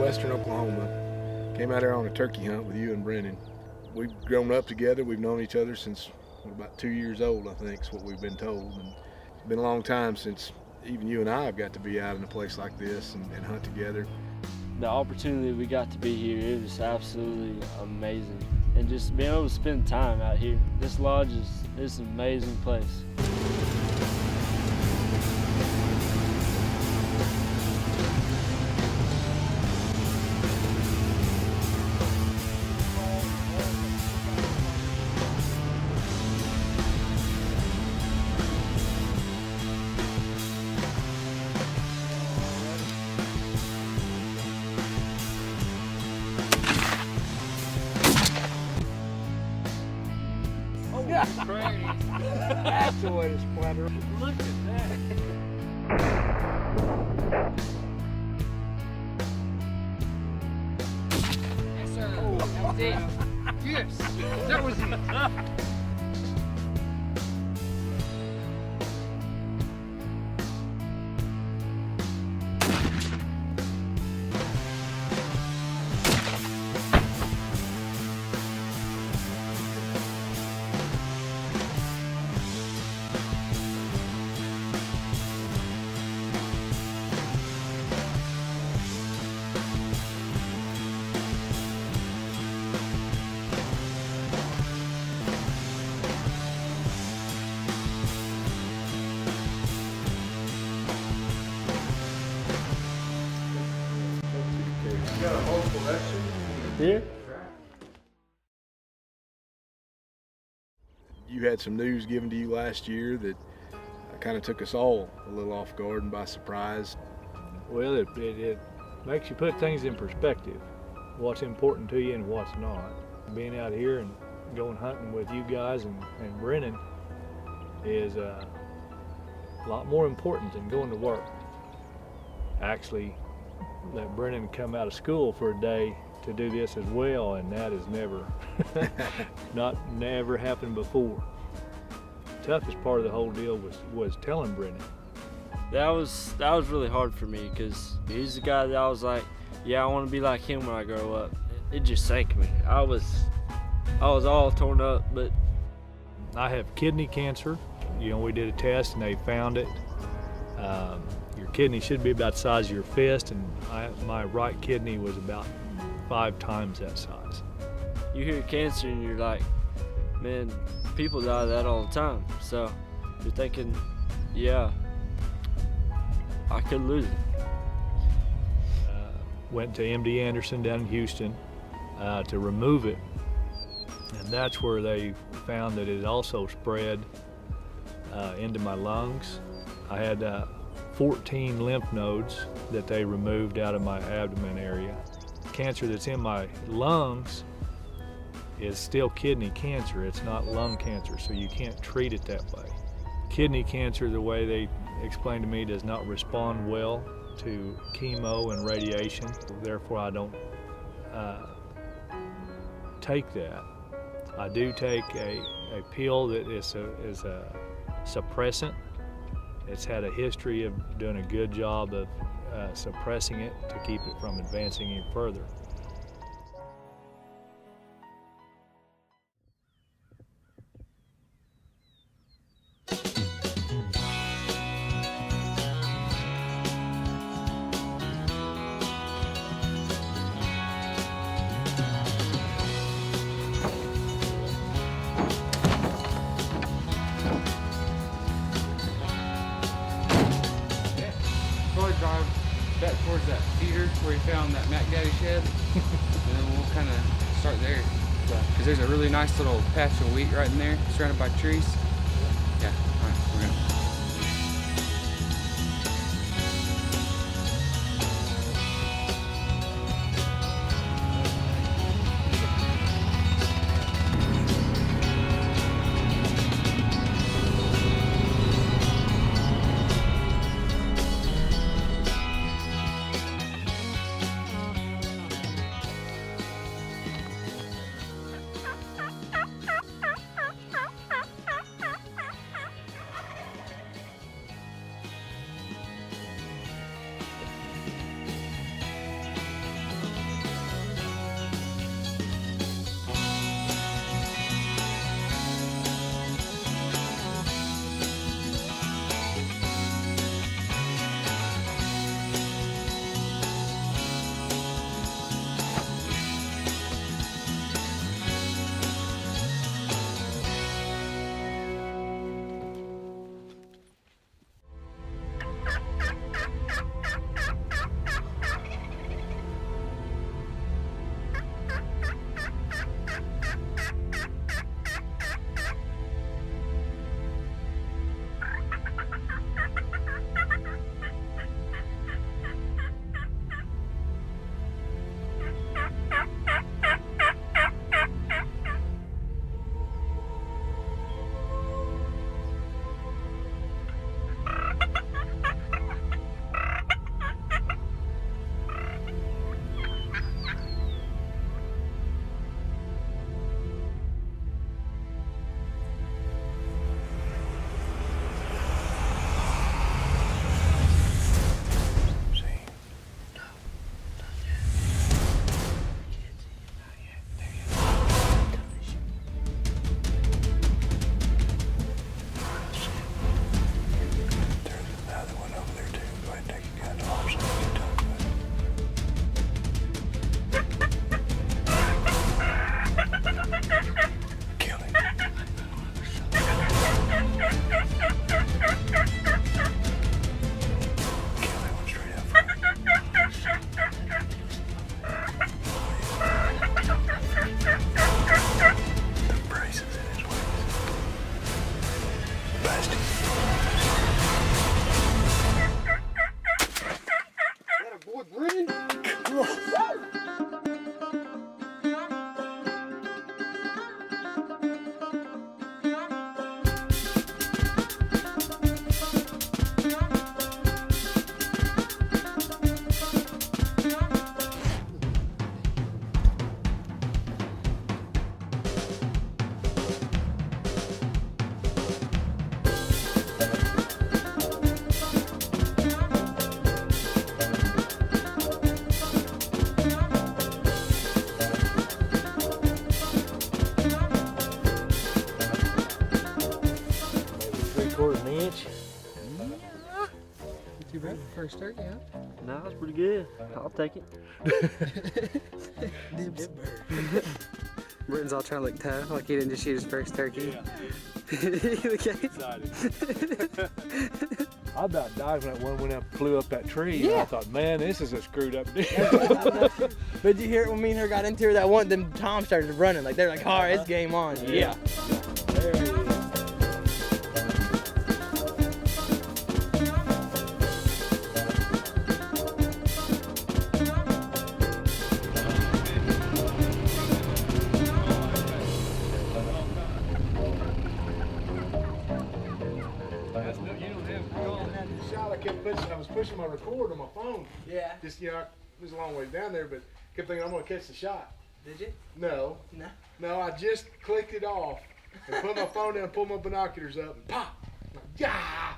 western Oklahoma. Came out here on a turkey hunt with you and Brennan. We've grown up together. We've known each other since about 2 years old, I think is what we've been told. And it's been a long time since even you and I have got to be out in a place like this and hunt together. The opportunity we got to be here, it was absolutely amazing. And just being able to spend time out here. This lodge is an amazing place. That's the way to splatter. Look at that. Yes, sir. That was it. Yes, that was it. Got a whole collection here. You had some news given to you last year that kind of took us all a little off guard and by surprise. Well, it makes you put things in perspective, what's important to you and what's not. Being out here and going hunting with you guys and Brennan is a lot more important than going to work. Actually, let Brennan come out of school for a day to do this as well, and that has never happened before. The toughest part of the whole deal was telling Brennan. That was really hard for me because he's the guy that I was like, yeah, I want to be like him when I grow up. It just sank me. I was all torn up, but I have kidney cancer. You know, we did a test and they found it. Your kidney should be about the size of your fist, and my right kidney was about 5 times that size. you hear cancer and you're like, man, people die of that all the time. So you're thinking, yeah, I could lose it. Went to MD Anderson down in Houston to remove it, and that's where they found that it also spread into my lungs. I had 14 lymph nodes that they removed out of my abdomen area. Cancer that's in my lungs is still kidney cancer. It's not lung cancer, so you can't treat it that way. Kidney cancer, the way they explained to me, does not respond well to chemo and radiation. Therefore, I don't take that. I do take a pill that is a suppressant. It's had a history of doing a good job of suppressing it to keep it from advancing any further. Drive back towards that feeder where he found that Mac Daddy shed, and then we'll kind of start there. Because there's a really nice little patch of wheat right in there, surrounded by trees. Yeah, all right, we're gonna. 3/4 inch. Not too bad for first turkey, huh? No, it's pretty good. I'll take it. Dibs. Burton's all trying to look tough, like he didn't just shoot his first turkey. I about died when that one went up, flew up that tree. And I thought, man, this is a screwed up deal. But you hear it when me and her got into her that one, then Tom started running. Like they're like, all right, it's game on. Yeah. There he is. I was pushing my record on my phone. Yeah. Just, you know, it was a long way down there, but kept thinking I'm going to catch the shot. Did you? No. No. No, I just clicked it off and put my phone down, pulled my binoculars up, and pop! Like, yeah!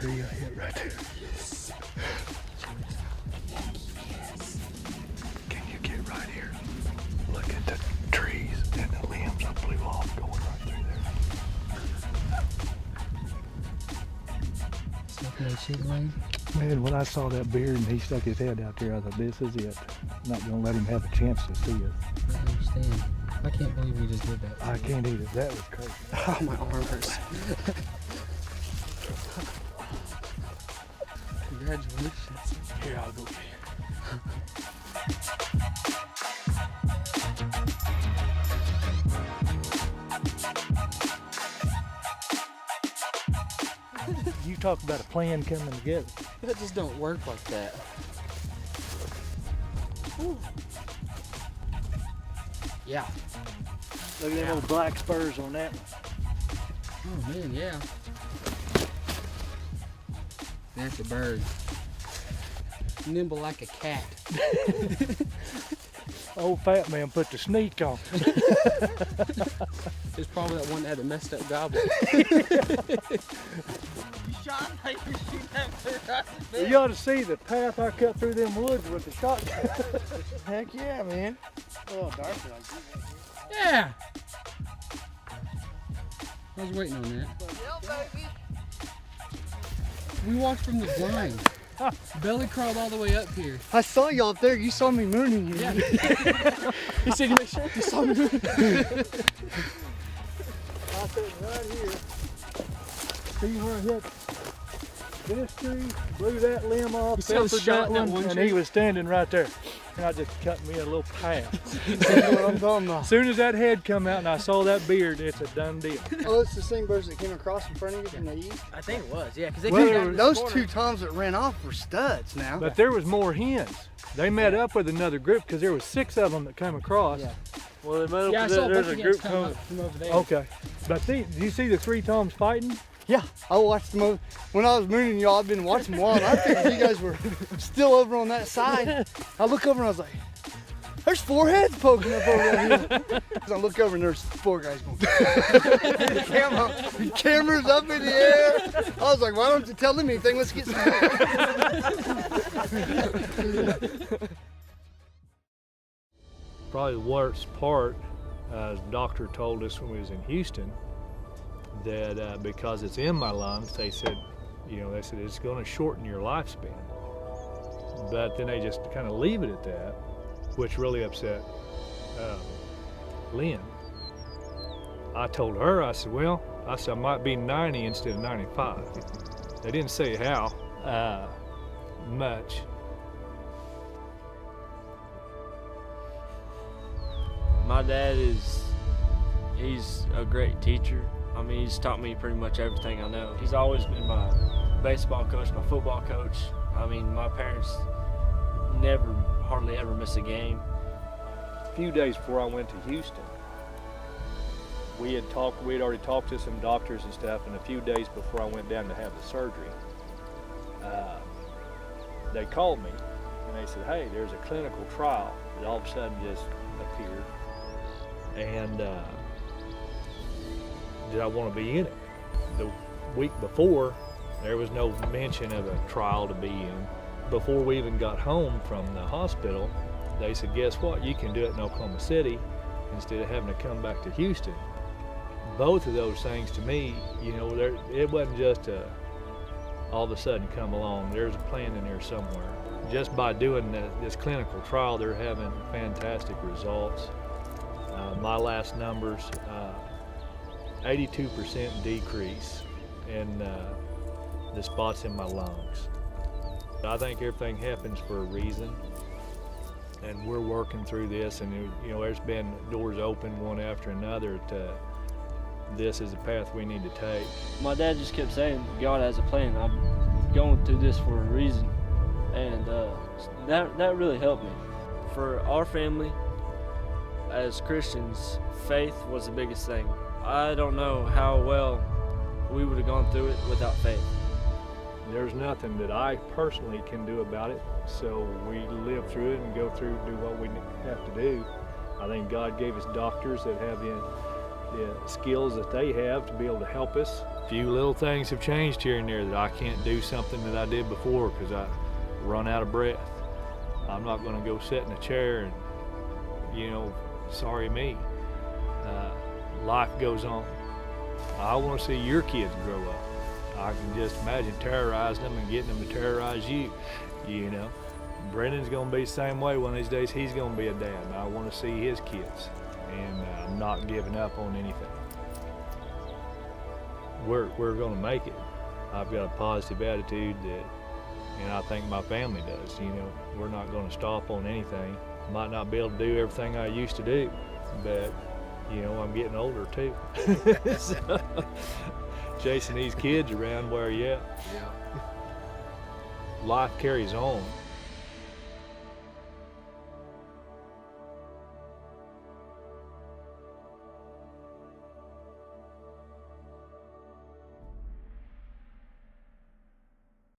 tree I hit right there. Yes. Can you get right here? Look at the trees and the limbs I blew off going right through there. Smoking that chicken wing? Man, when I saw that beard and he stuck his head out there, I thought, this is it. I'm not going to let him have a chance to see us. I understand. I can't believe we just did that. I can't either. That was crazy. Oh, my arm hurts. Congratulations. Here, I'll go get it. You talk about a plan coming together. That just don't work like that. Whew. Yeah. Look at them old black spurs on that one. Oh man, yeah. That's a bird. Nimble like a cat. Old fat man put the sneak on. It's probably that one that had a messed up gobble. You ought to see the path I cut through them woods with the shotgun. Heck yeah, man. Oh, Darcy likes you. Yeah. I was waiting on that. We walked from the blind. Belly crawled all the way up here. I saw you up there. You saw me mooning you. Yeah. You said you make sure you saw me mooning. I said right here. See where I hit this tree, blew that limb off, You saw the peppered shot that in that one, one and tree? he was standing right there. And I just cut me a little path. That's what I'm talking about. As soon as that head come out and I saw that beard, it's a done deal. Oh, it's the same birds that came across in front of you from the east? I think it was, yeah, because they Well, came it down was- this Those corner. two toms that ran off were studs now. But there was more hens. They met up with another group because there was 6 of them that came across. Yeah. Well, they met up Yeah, I with saw a there's bunch a of group guys come coming. up from over there. Okay. But see, do you see the 3 toms fighting? Yeah, I watched them over. When I was mooning y'all, I've been watching them a while, and I figured you guys were still over on that side. I look over and I was like, there's 4 heads poking up over there. I look over and there's 4 guys going. the camera's up in the air. I was like, why don't you tell them anything? Let's get some. Probably the worst part, the doctor told us when we was in Houston, that because it's in my lungs, they said it's going to shorten your lifespan. But then they just kind of leave it at that, which really upset Lynn. I told her, I said, I might be 90 instead of 95. They didn't say how much. My dad he's a great teacher. I mean, he's taught me pretty much everything I know. He's always been my baseball coach, my football coach. I mean, my parents hardly ever miss a game. A few days before I went to Houston, we had already talked to some doctors and stuff, and a few days before I went down to have the surgery, they called me and they said, hey, there's a clinical trial that all of a sudden just appeared, and did I want to be in it? The week before, there was no mention of a trial to be in. Before we even got home from the hospital, they said, guess what, you can do it in Oklahoma City instead of having to come back to Houston. Both of those things to me, it wasn't just all of a sudden come along. There's a plan in there somewhere. Just by doing this clinical trial, they're having fantastic results. My last numbers, 82% decrease in the spots in my lungs. I think everything happens for a reason, and we're working through this, and there's been doors open one after another to this is the path we need to take. My dad just kept saying, God has a plan. I'm going through this for a reason. And that really helped me. For our family, as Christians, faith was the biggest thing. I don't know how well we would have gone through it without faith. There's nothing that I personally can do about it, so we live through it and do what we have to do. I think God gave us doctors that have the skills that they have to be able to help us. A few little things have changed here and there that I can't do something that I did before because I run out of breath. I'm not going to go sit in a chair and, sorry me. Life goes on. I want to see your kids grow up. I can just imagine terrorizing them and getting them to terrorize you, Brendan's going to be the same way one of these days. He's going to be a dad, and I want to see his kids. and I'm not giving up on anything. We're going to make it. I've got a positive attitude that, and I think my family does. You know, we're not going to stop on anything. Might not be able to do everything I used to do, but you know, I'm getting older too. So, chasing these kids around, where you at? Yeah. Life carries on.